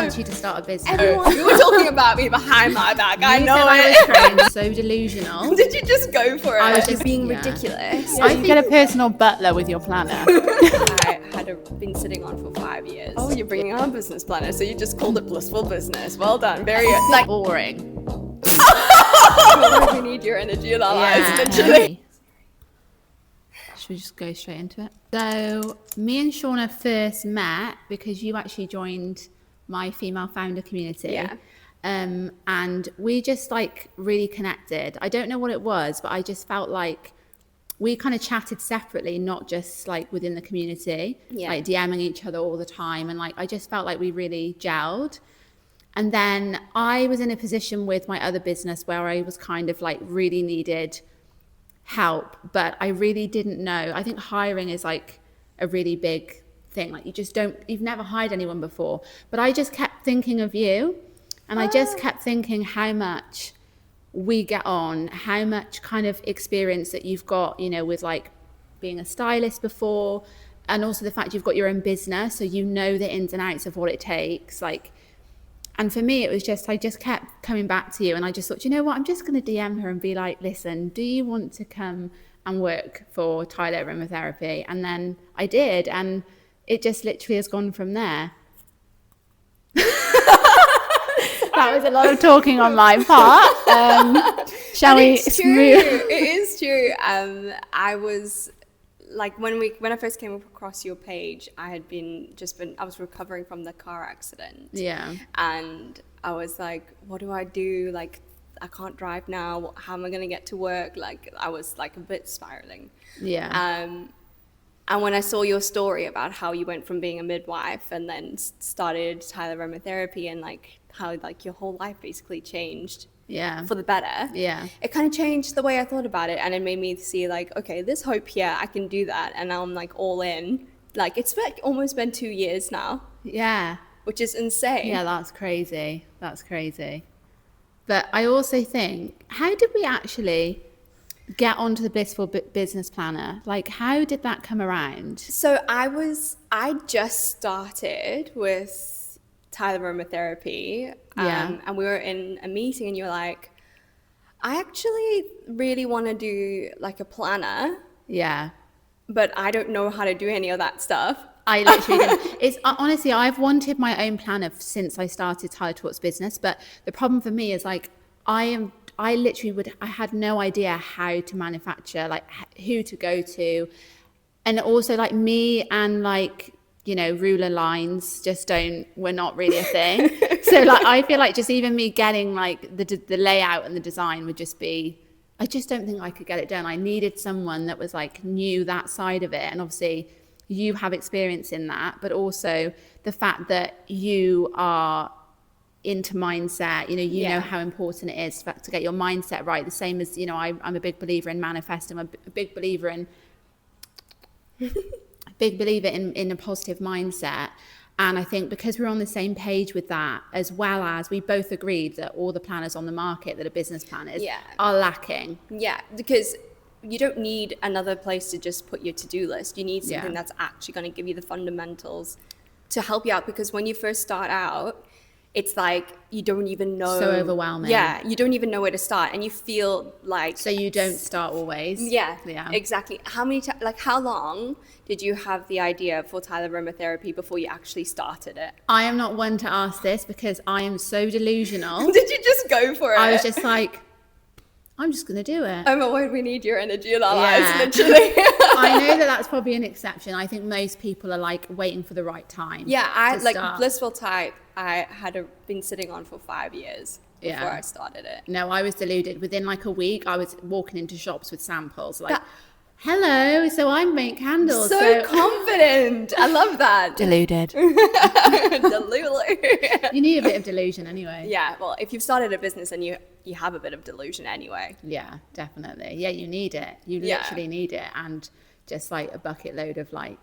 wants you to start a business. You were talking about me behind my back. I know I it. was trained, so delusional. Did you just go for it? I was just being ridiculous. You get a personal butler with your planner. I had been sitting on for 5 years. Oh, you're bringing on a business planner, so you just called it Blissful Business. Well done. Very boring. we need your energy in our lives, literally. Okay. Should we just go straight into it? So me and Shauna first met because you actually joined my female founder community. Yeah. And we just like really connected. I don't know what it was, but I just felt like we kind of chatted separately, not just like within the community, like DMing each other all the time. And like, I just felt like we really gelled. And then I was in a position with my other business where I was kind of like really needed help, but I really didn't know. I think hiring is like a really big thing. Like you've never hired anyone before, but I just kept thinking of you. And I just kept thinking how much we get on, how much kind of experience that you've got, you know, with like being a stylist before, and also the fact you've got your own business, so you know the ins and outs of what it takes. Like, and for me, it was just, I just kept coming back to you, and I just thought, you know what, I'm just going to DM her and be like, listen, do you want to come and work for Tyler Aromatherapy? And then I did, and it just literally has gone from there. That was a lot of talking on my part. Shall we smooth? It is true. I was like, when I first came across your page, I was recovering from the car accident. Yeah. And I was like, what do I do? Like, I can't drive now. How am I going to get to work? Like, I was like a bit spiraling. Yeah. And when I saw your story about how you went from being a midwife and then started Tyler Aromatherapy, and like how like your whole life basically changed for the better. Yeah. It kind of changed the way I thought about it, and it made me see like, okay, there's hope here. I can do that. And now I'm like all in. Like it's almost been 2 years now. Yeah. Which is insane. Yeah, that's crazy. That's crazy. But I also think, how did we actually get onto the Blissful Business Planner? Like, how did that come around? So I just started with Tyler Aromatherapy, and we were in a meeting, and you were like, I actually really want to do like a planner. Yeah. But I don't know how to do any of that stuff. I literally didn't. It's honestly, I've wanted my own planner since I started Tyler Talks Business. But the problem for me is like, I had no idea how to manufacture, like who to go to. And also like me and like, you know, ruler lines were not really a thing. So like, I feel like just even me getting like the layout and the design would just be, I just don't think I could get it done. I needed someone that was like, knew that side of it. And obviously you have experience in that, but also the fact that you are into mindset, you know, know how important it is to get your mindset right. The same as, you know, I'm a big believer in manifesting. I'm a big believer in in a positive mindset. And I think because we're on the same page with that, as well as we both agreed that all the planners on the market that are business planners are lacking. Yeah, because you don't need another place to just put your to-do list. You need something that's actually going to give you the fundamentals to help you out. Because when you first start out, it's like you don't even know. So overwhelming. Yeah, you don't even know where to start, and you feel like. So you don't start always. Yeah, exactly. How long did you have the idea for Tyler Aromatherapy before you actually started it? I am not one to ask this because I am so delusional. Did you just go for it? I was just like, I'm just going to do it. Oh my word, we need your energy in our lives, literally. I know that's probably an exception. I think most people are like waiting for the right time. Yeah, I like Blissful Type. I had been sitting on for 5 years before I started it. No, I was deluded. Within like a week, I was walking into shops with samples. Like, hello, so I make candles. So confident. I love that. Deluded. Deluded. You need a bit of delusion anyway. Yeah, well, if you've started a business and you have a bit of delusion anyway. Yeah, definitely. Yeah, you need it. You literally need it. And just like a bucket load of like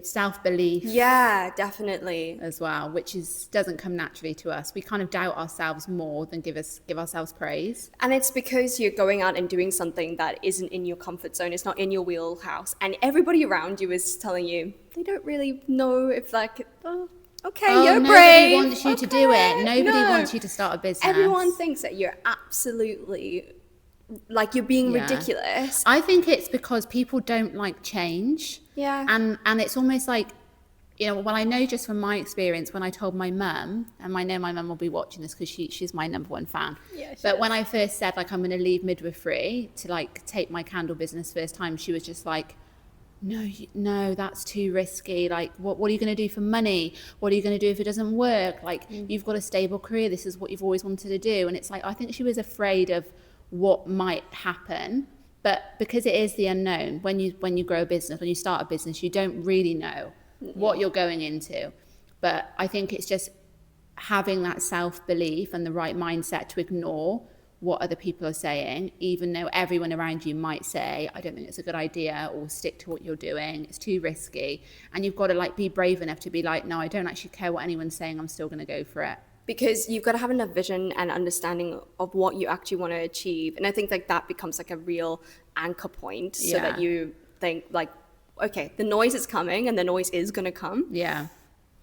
self-belief. Yeah, definitely. As well, which doesn't come naturally to us. We kind of doubt ourselves more than give ourselves praise. And it's because you're going out and doing something that isn't in your comfort zone. It's not in your wheelhouse. And everybody around you is telling you, they don't really know if like, okay, oh, you're nobody brave. wants you to do it. Nobody wants you to start a business. Everyone thinks that you're absolutely, like, you're being ridiculous. I think it's because people don't like change. Yeah. And it's almost like, you know, well, I know just from my experience when I told my mum, and I know my mum will be watching this because she's my number one fan. Yeah, but when I first said, like, I'm going to leave midwifery to, like, take my candle business first time, she was just like, no, that's too risky. Like, what are you going to do for money? What are you going to do if it doesn't work? Like, you've got a stable career. This is what you've always wanted to do. And it's like, I think she was afraid of what might happen. But because it is the unknown, when you grow a business, when you start a business, you don't really know what you're going into. But I think it's just having that self-belief and the right mindset to ignore what other people are saying, even though everyone around you might say, I don't think it's a good idea, or stick to what you're doing, it's too risky. And you've got to, like, be brave enough to be like, no, I don't actually care what anyone's saying, I'm still going to go for it. Because you've got to have enough vision and understanding of what you actually want to achieve. And I think, like, that becomes, like, a real anchor point, so that you think, like, okay, the noise is coming and the noise is going to come. Yeah.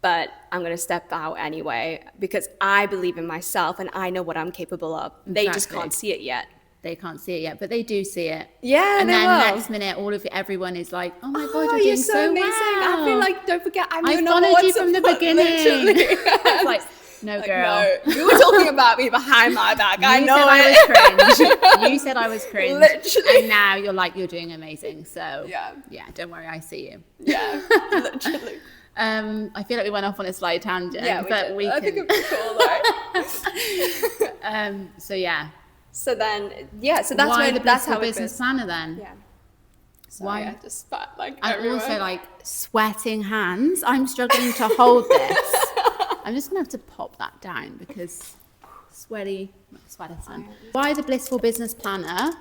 But I'm going to step out anyway because I believe in myself and I know what I'm capable of. Exactly. They just can't see it yet. They can't see it yet, but they do see it. Yeah, and they then will. Next minute, everyone is like, "Oh my god, you're doing so amazing!" well. I feel like, don't forget, I'm I your number followed one you from the support, beginning. literally. It's like, no, Like, girl. no, you were talking about me behind my back. I You know said it. I was cringe. You said I was cringe. Literally. And now you're like, you're doing amazing. So Yeah. Don't worry, I see you. Yeah, literally. I feel like we went off on a slight tangent. Yeah, but I think it'd be cool, though. So yeah. So then, so that's Why when the that's Blissful how it Business is. Planner then? Yeah. Sorry, Why? I just spat like And everywhere. also, like, sweating hands. I'm struggling to hold this. I'm just going to have to pop that down because sweaty son. Why the Blissful Business Planner?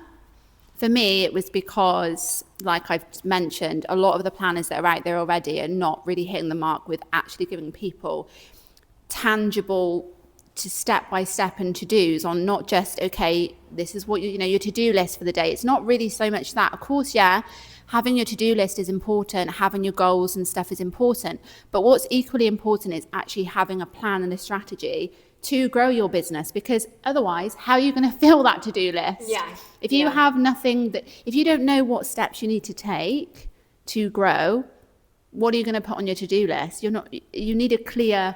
For me, it was because, like I've mentioned, a lot of the planners that are out there already are not really hitting the mark with actually giving people tangible to step-by-step and to-dos on not just, okay, this is what your to-do list for the day. It's not really so much that. Of course, having your to-do list is important, having your goals and stuff is important, but what's equally important is actually having a plan and a strategy to grow your business, because otherwise, how are you going to fill that to-do list? If you have nothing if you don't know what steps you need to take to grow, what are you going to put on your to-do list? You need a clear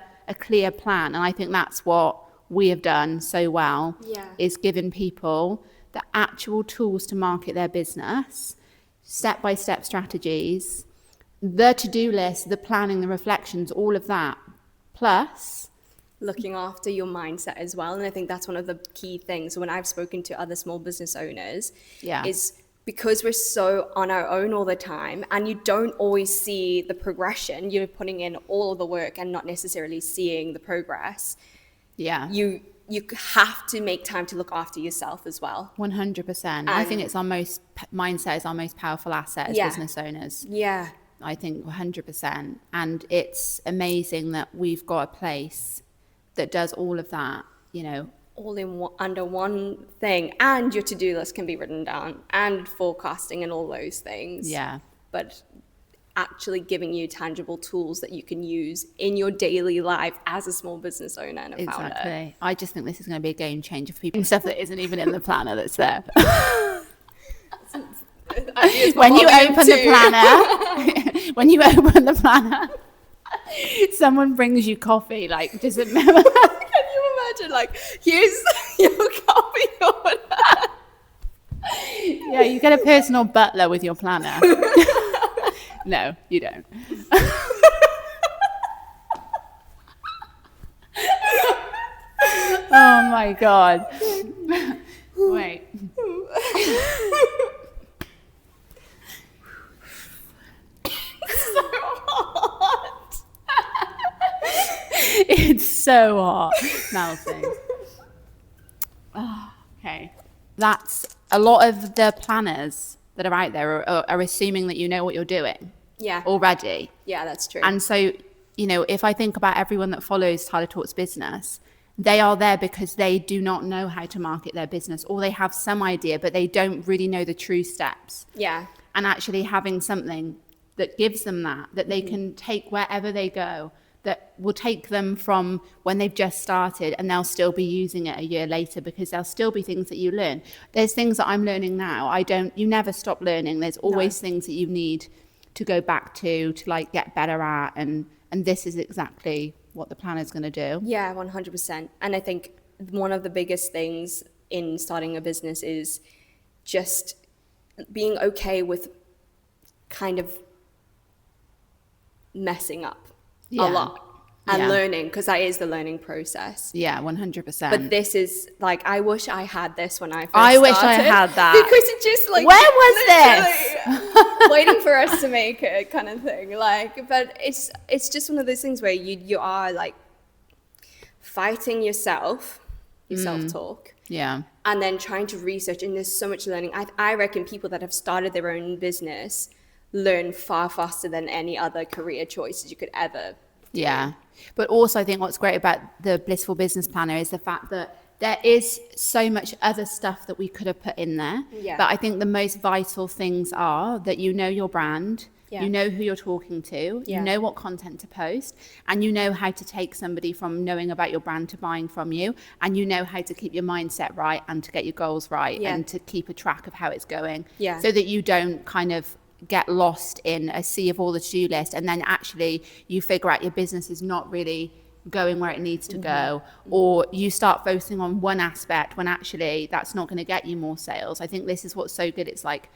plan. And I think that's what we have done so well, is giving people the actual tools to market their business, step-by-step strategies, the to-do list, the planning, the reflections, all of that, plus looking after your mindset as well. And I think that's one of the key things when I've spoken to other small business owners is because we're so on our own all the time and you don't always see the progression, you're putting in all of the work and not necessarily seeing the progress. You have to make time to look after yourself as well. 100%. I think it's mindset is our most powerful asset as business owners. I think 100%. And it's amazing that we've got a place that does all of that, all in under one thing, and your to-do list can be written down, and forecasting and all those things. But actually giving you tangible tools that you can use in your daily life as a small business owner and a founder. Exactly. I just think this is going to be a game changer for people. Stuff that isn't even in the planner that's there. When you open the planner, someone brings you coffee, like, does it matter? Can you imagine, like, here's your coffee order? Yeah, you get a personal butler with your planner. No, you don't. Oh my God. Wait. So hot. It's so hot. Melting. Oh, okay. That's a lot of the planners that are out there are assuming that you know what you're doing already. Yeah, that's true. And so, if I think about everyone that follows Tyler Talks Business, they are there because they do not know how to market their business, or they have some idea, but they don't really know the true steps. And actually having something that gives them that they can take wherever they go, that will take them from when they've just started, and they'll still be using it a year later, because there'll still be things that you learn. There's things that I'm learning now. You never stop learning. There's always things that you need to go back to like get better at. And this is exactly what the planner is going to do. Yeah, 100%. And I think one of the biggest things in starting a business is just being okay with kind of messing up a lot and learning, because that is the learning process. Yeah, 100%. But this is like, I wish I had this when I first started. Wish I had that. Because it just like, where was this? Waiting for us to make it kind of thing. Like, but it's just one of those things where you are like fighting yourself, your self-talk. Yeah. And then trying to research, and there's so much learning. I reckon people that have started their own business learn far faster than any other career choices you could ever do. Yeah. But also I think what's great about the Blissful Business Planner is the fact that there is so much other stuff that we could have put in there. Yeah. But I think the most vital things are that you know your brand, you know who you're talking to, you know what content to post, and you know how to take somebody from knowing about your brand to buying from you, and you know how to keep your mindset right and to get your goals right and to keep a track of how it's going, so that you don't kind of get lost in a sea of all the to-do list, and then actually you figure out your business is not really going where it needs to go, or you start focusing on one aspect when actually that's not going to get you more sales. I think this is what's so good. It's like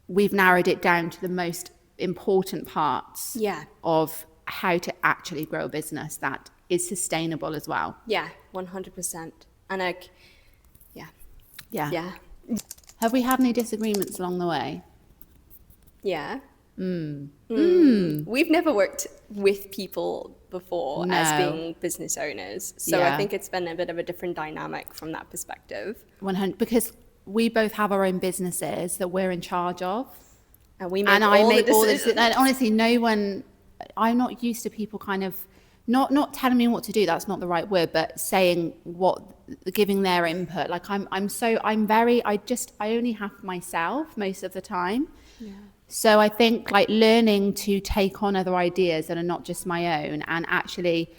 we've narrowed it down to the most important parts of how to actually grow a business that is sustainable as well. 100%. And like Have we had any disagreements along the way? We've never worked with people before as being business owners, so I think it's been a bit of a different dynamic from that perspective. 100, because we both have our own businesses that we're in charge of, and we make all the decisions. And honestly, I'm not used to people kind of not telling me what to do. That's not the right word, but saying giving their input. Like I only have myself most of the time. So I think like learning to take on other ideas that are not just my own, and actually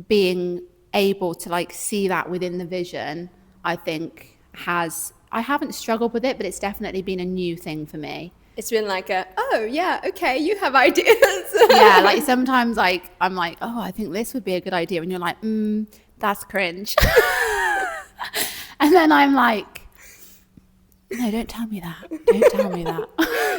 being able to like see that within the vision, I think I haven't struggled with it, but it's definitely been a new thing for me. It's been like okay, you have ideas. Yeah, like sometimes like I'm like, oh, I think this would be a good idea, and you're like, that's cringe. And then I'm like, no, don't tell me that. Don't tell me that.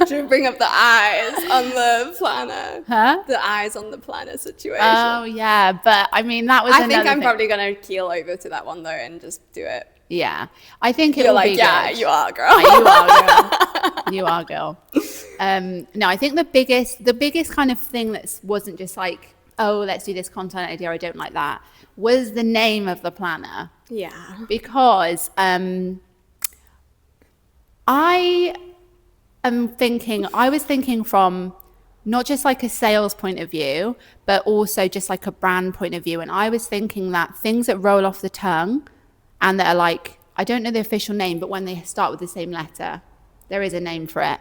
Should we bring up the eyes on the planner? Huh? The eyes on the planner situation. Oh, yeah. But I mean, that was I think I'm probably going to keel over to that one, though, and just do it. Yeah. I think You're like, yeah, good. You are, girl. You are, girl. You are, girl. No, I think the biggest kind of thing that wasn't just like, oh, let's do this content idea, I don't like that, was the name of the planner. Yeah. Because I was thinking from not just like a sales point of view, but also just like a brand point of view. And I was thinking that things that roll off the tongue and that are like, I don't know the official name, but when they start with the same letter, there is a name for it.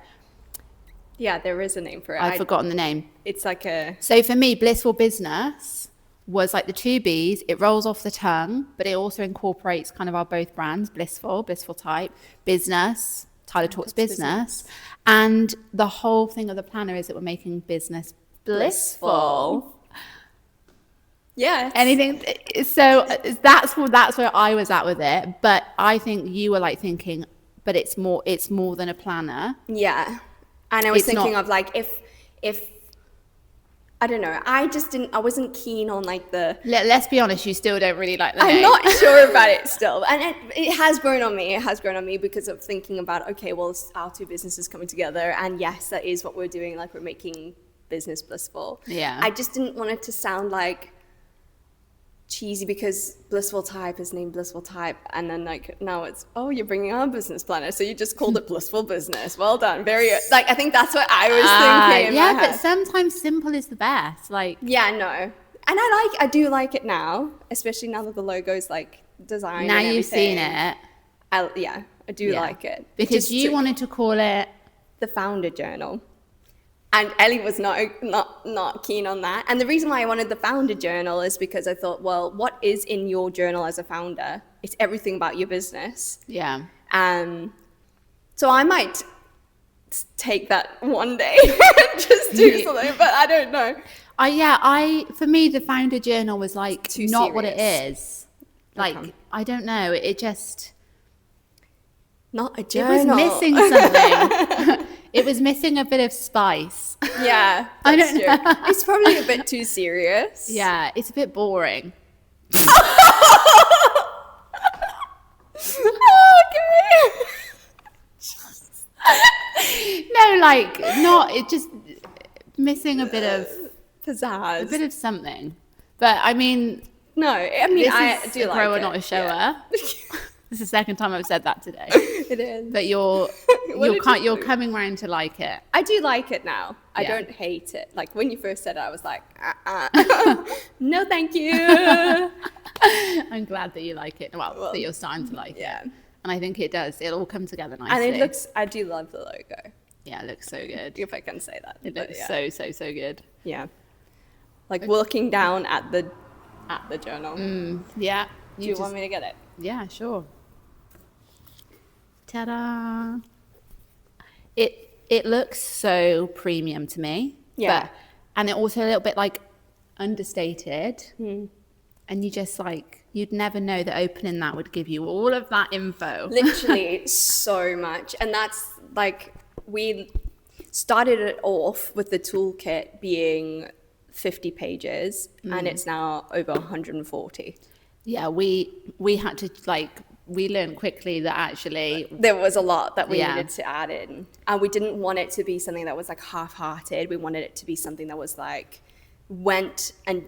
Yeah, there is a name for it. I've forgotten the name. It's like So for me, Blissful Business was like the two B's. It rolls off the tongue, but it also incorporates kind of our both brands, Blissful Type, Business, Tyler Talks Business. And the whole thing of the planner is that we're making business blissful. Yeah. Anything. So that's where I was at with it. But I think you were like thinking, but it's more than a planner. Yeah. And I was thinking of like, if I don't know, I wasn't keen on like the... Let's be honest, you still don't really like the name. I'm not sure about it still. And it has grown on me. It has grown on me because of thinking about, okay, well, our two businesses coming together. And yes, that is what we're doing. Like, we're making business blissful. Yeah. I just didn't want it to sound like cheesy because Blissful Type is named Blissful Type, and then like now it's, oh, you're bringing our business planner, so you just called it Blissful Business. Well done. Very like, I think that's what I was thinking. Yeah, but sometimes simple is the best. Like, yeah, no, and I do like it now, especially now that the logo's like designed. Now and you've seen it. I do like it because you wanted to call it the Founder Journal. And Ellie was not keen on that. And the reason why I wanted the founder journal is because I thought, well, what is in your journal as a founder? It's everything about your business. Yeah. So I might take that one day, just do something, but I don't know. For me, the founder journal was like Too not serious. what it is. Like, Okay. I don't know. It just, Not a it journal. was missing something. It was missing a bit of spice. Yeah, I that's don't true. know. It's probably a bit too serious. Yeah, it's a bit boring. No, like not. It just missing a bit of Pizzazz. something. But I mean, No, I mean, this I is do a like grower, it. not a shower. Yeah. This is the second time I've said that today. It is. But you're did you you're do? coming round to like it. I do like it now. I Yeah. don't hate it. Like when you first said it, I was like, no, thank you. I'm glad that you like it. Well, that you're starting to like Yeah. it. And I think it does. It'll all come together nicely. And it looks, I do love the logo, yeah, it looks so good. if I can say that. It But looks yeah. so good. Yeah. Like looking down at the journal. Yeah. Do you want me to get it? Yeah, sure. Ta-da! It looks so premium to me. Yeah. And it also a little bit like understated. And you just like, you'd never know that opening that would give you all of that info. Literally so much. And that's like, we started it off with the toolkit being 50 pages and it's now over 140. Yeah, we had to like, we learned quickly that actually, There was a lot that we Yeah. needed to add in. And we didn't want it to be something that was like half-hearted. We wanted it to be something that was like, went and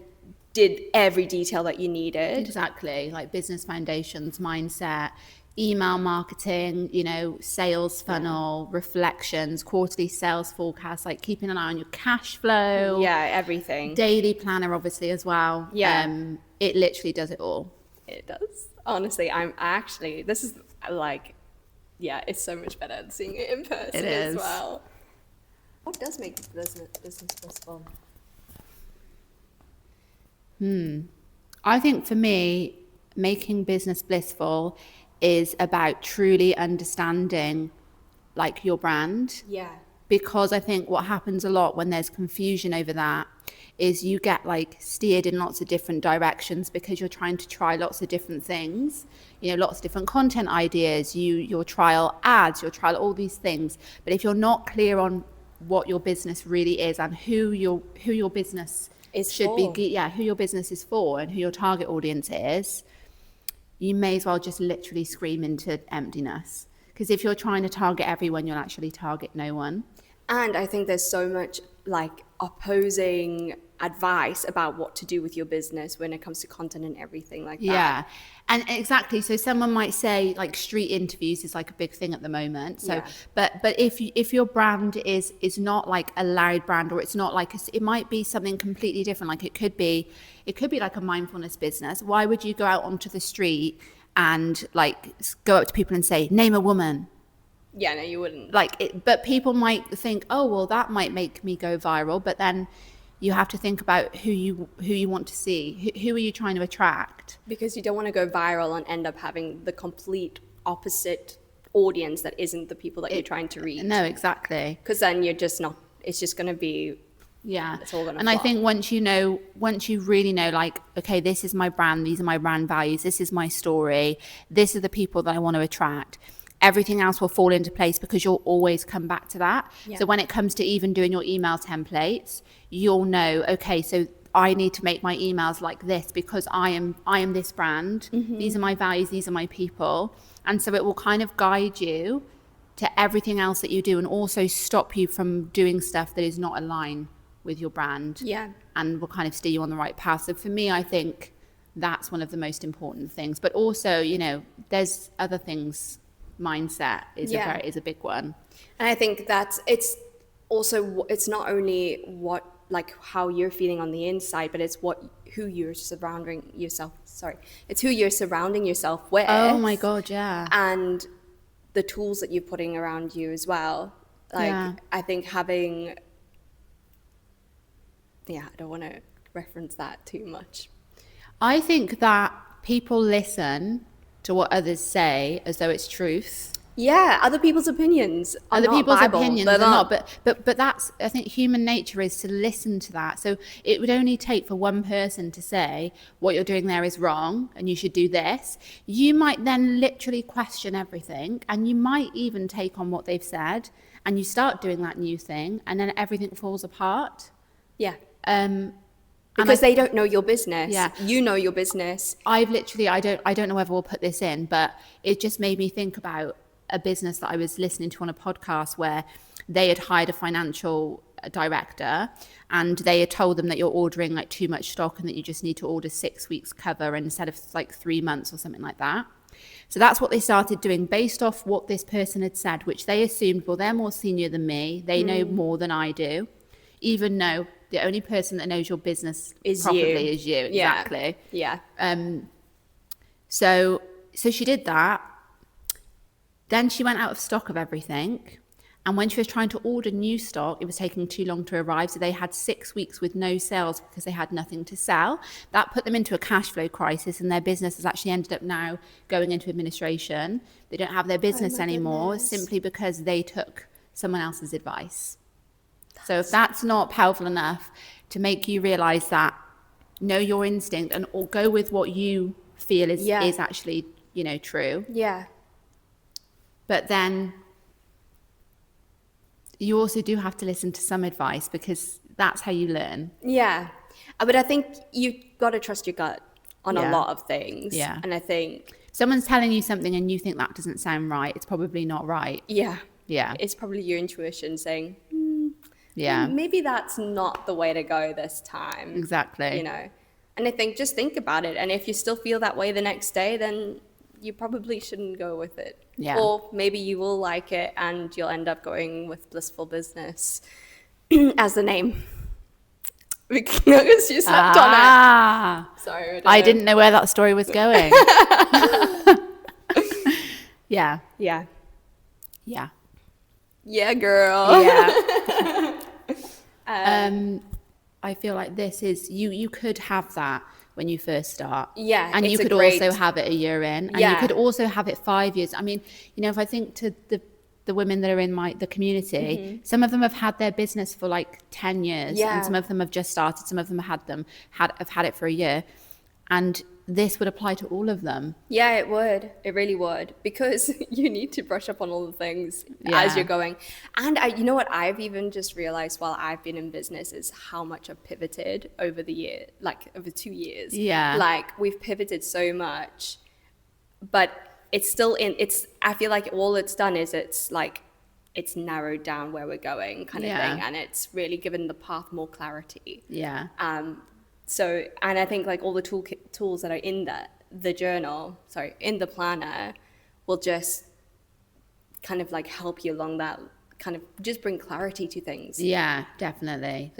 did every detail that you needed. exactly, like business foundations, mindset, email marketing, sales funnel, reflections, quarterly sales forecast, like keeping an eye on your cash flow. Yeah, everything. Daily planner, obviously, as well. Yeah. It literally does it all. It does. Honestly, this is like, yeah, it's so much better than seeing it in person It as is. well. What does make business blissful? I think for me, making business blissful is about truly understanding like your brand. Yeah. Because I think what happens a lot when there's confusion over that is you get like steered in lots of different directions because you're trying to try lots of different things, lots of different content ideas, you'll trial ads, you'll trial all these things. But if you're not clear on what your business really is and who your business Is should for. be, who your business is for and who your target audience is, you may as well just literally scream into emptiness. Because if you're trying to target everyone, you'll actually target no one. And I think there's so much like opposing advice about what to do with your business when it comes to content and everything like that. Yeah, and exactly. So someone might say like street interviews is like a big thing at the moment. So, Yeah. but if your brand is not like a loud brand, or it's not like it might be something completely different. Like it could be like a mindfulness business. Why would you go out onto the street and like go up to people and say, name a woman? Yeah, no, you wouldn't. But people might think, oh, well, that might make me go viral. But then you have to think about who you want to see. Who are you trying to attract? Because you don't want to go viral and end up having the complete opposite audience that isn't the people that you're trying to reach. No, exactly. Because then you're just not, it's just going to be, Yeah. it's all going to And I think once you really know, like, okay, this is my brand, these are my brand values, this is my story, this are the people that I want to attract, everything else will fall into place because you'll always come back to that. Yeah. So when it comes to even doing your email templates, you'll know, okay, so I need to make my emails like this because I am this brand. Mm-hmm. These are my values, these are my people. And so it will kind of guide you to everything else that you do and also stop you from doing stuff that is not aligned with your brand. Yeah. And will kind of steer you on the right path. So for me, I think that's one of the most important things. But also, there's other things. Mindset is a big one. And I think that it's also, it's not only what, like how you're feeling on the inside, but it's who you're surrounding yourself. It's who you're surrounding yourself with. Oh my God, yeah. And the tools that you're putting around you as well. Like, Yeah. I think having I don't want to reference that too much. I think that people listen to what others say as though it's truth. Yeah, other people's opinions are Other not people's Bible. opinions They're are not. not, but that's, I think human nature is to listen to that. So it would only take for one person to say what you're doing there is wrong and you should do this. You might then literally question everything, and you might even take on what they've said, and you start doing that new thing, and then everything falls apart. Yeah. Um, Because they don't know your business. Yeah. You know your business. I've literally, I don't know whether we'll put this in, but it just made me think about a business that I was listening to on a podcast where they had hired a financial director, and they had told them that you're ordering like too much stock and that you just need to order 6 weeks cover instead of like 3 months or something like that. So that's what they started doing based off what this person had said, which they assumed, well, they're more senior than me. They know more than I do, even though the only person that knows your business properly is you. Exactly. Yeah. So she did that. Then she went out of stock of everything. And when she was trying to order new stock, it was taking too long to arrive. So they had 6 weeks with no sales because they had nothing to sell. That put them into a cash flow crisis, and their business has actually ended up now going into administration. They don't have their business anymore simply because they took someone else's advice. So if that's not powerful enough to make you realize that, know your instinct and or go with what you feel is actually, true. Yeah. But then you also do have to listen to some advice, because that's how you learn. Yeah. But I think you've got to trust your gut on a lot of things. Yeah. And I think Someone's telling you something and you think that doesn't sound right, it's probably not right. Yeah. Yeah. It's probably your intuition saying, Yeah. maybe that's not the way to go this time. Exactly. And I think just think about it. And if you still feel that way the next day, then you probably shouldn't go with it. Yeah. Or maybe you will like it and you'll end up going with Blissful Business as the name. Because you slept on it. Sorry. I didn't know where that story was going. Yeah. Yeah. Yeah. Yeah, girl. Yeah. I feel like this is, you could have that when you first start. Yeah. And you could also have it a year in. And you could also have it 5 years. I mean, if I think to the women that are in the community, some of them have had their business for like 10 years. And some of them have just started. Some of them have had it for a year. And this would apply to all of them. Yeah, it would. It really would. Because you need to brush up on all the things as you're going. And you know what I've even just realized while I've been in business is how much I've pivoted over the year, like over 2 years. Yeah. Like we've pivoted so much, but it's still I feel like all it's done is it's narrowed down where we're going kind of thing. And it's really given the path more clarity. Yeah. So, and I think like all the tools that are in in the planner will just kind of like help you along that, kind of just bring clarity to things. Yeah, definitely.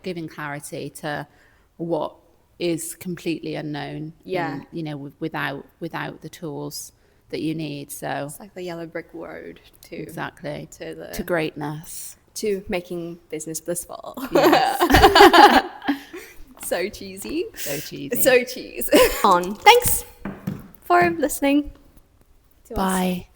Giving clarity to what is completely unknown. Yeah. Without the tools that you need. So it's like the yellow brick road to greatness. To making business blissful. Yes. So cheesy. So cheesy. So cheese. Thanks for listening to us. Bye.